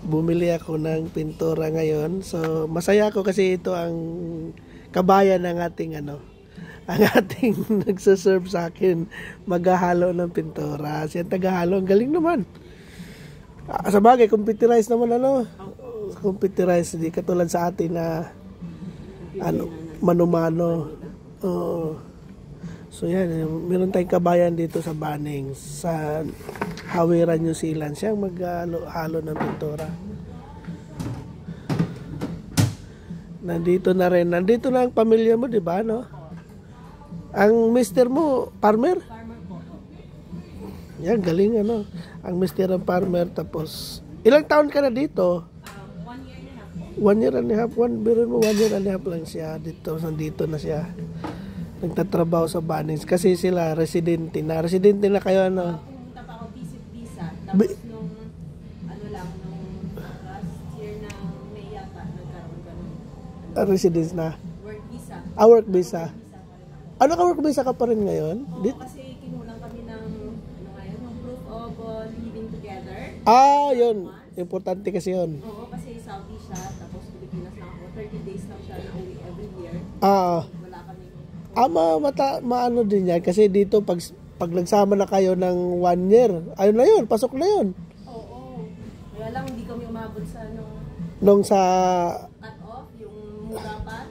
Bumili ako ng pintura ngayon. So, masaya ako kasi ito ang kabayan ng ating ang ating nagsaserve sa akin maghahalo ng pintura. Siya taghahalo, ang galing naman. Sa bagay, computerized naman computerized, di katulad sa atin na mano-mano. So yan, meron tayong kabayan dito sa Banning, sa Hawiran, New Zealand. Siyang maghalo ng pintura. Nandito na ang pamilya mo, di ba, no? Ang mister mo, farmer? Farmer po. Yan, galing Ang mister ng farmer, tapos ilang taon ka na dito? 1 year and a half po. 1 year and a half. 1 year and a half lang siya. Nandito na siya. Nagtatrabaho sa Bunnings. Kasi sila, residente na. Residente na kayo, Pumunta pa ako visit visa. Tapos nung, last year ng May yata, nagkaroon ka ng residence na. work visa. Work visa. Visa pa rin ako. Ka-work visa ka pa rin ngayon? Oo, kasi kinulang kami ng, yung proof of living together. Yun. Importante kasi yun. Oo, kasi Saudi siya, tapos Pilipinas lang ako. 30 days lang siya na every year. Wala kami. Maano din yan. Kasi dito, pag nagsama na kayo ng 1 year, ayun na yun, pasok na yun. Oo. Kaya lang, hindi kami umabot sa Nung sa... cut off, yung mura pa.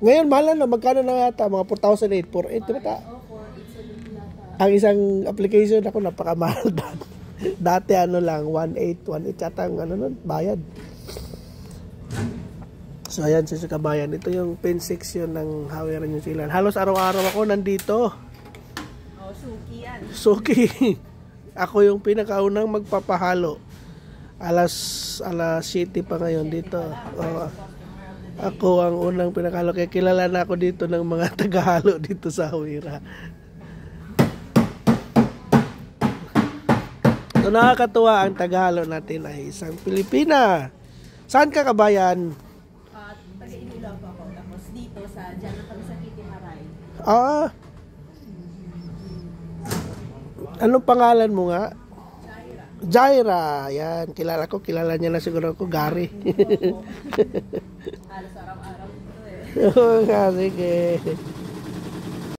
Ngayon, mahal na. Magkano na yata? Mga 4,800, 4,800. Diba? Oo, 4,870 yata. Ang isang application ako, napakamahal dati lang, 1,800 yata ang nun, bayad. So ayan sa kabayan, ito yung pen section ng Hawiran, New Zealand. Halos araw-araw ako nandito. Suki yan. Suki. Ako yung pinakaunang magpapahalo. Alas 7 pa ngayon dito. Ako ang unang pinakahalo. Kaya kilala na ako dito ng mga tagahalo dito sa Hawiran. So nakakatuwa, ang tagahalo natin ay isang Pilipina. Saan ka, kabayan? Taga-Iloilo po ako. Tapos dito dyan na kami sa Kitimaray. Anong pangalan mo nga? Jaira. Jaira. Yan, kilala niya na siguro ako, Gary. Halos araw-araw dito Oo nga, sige.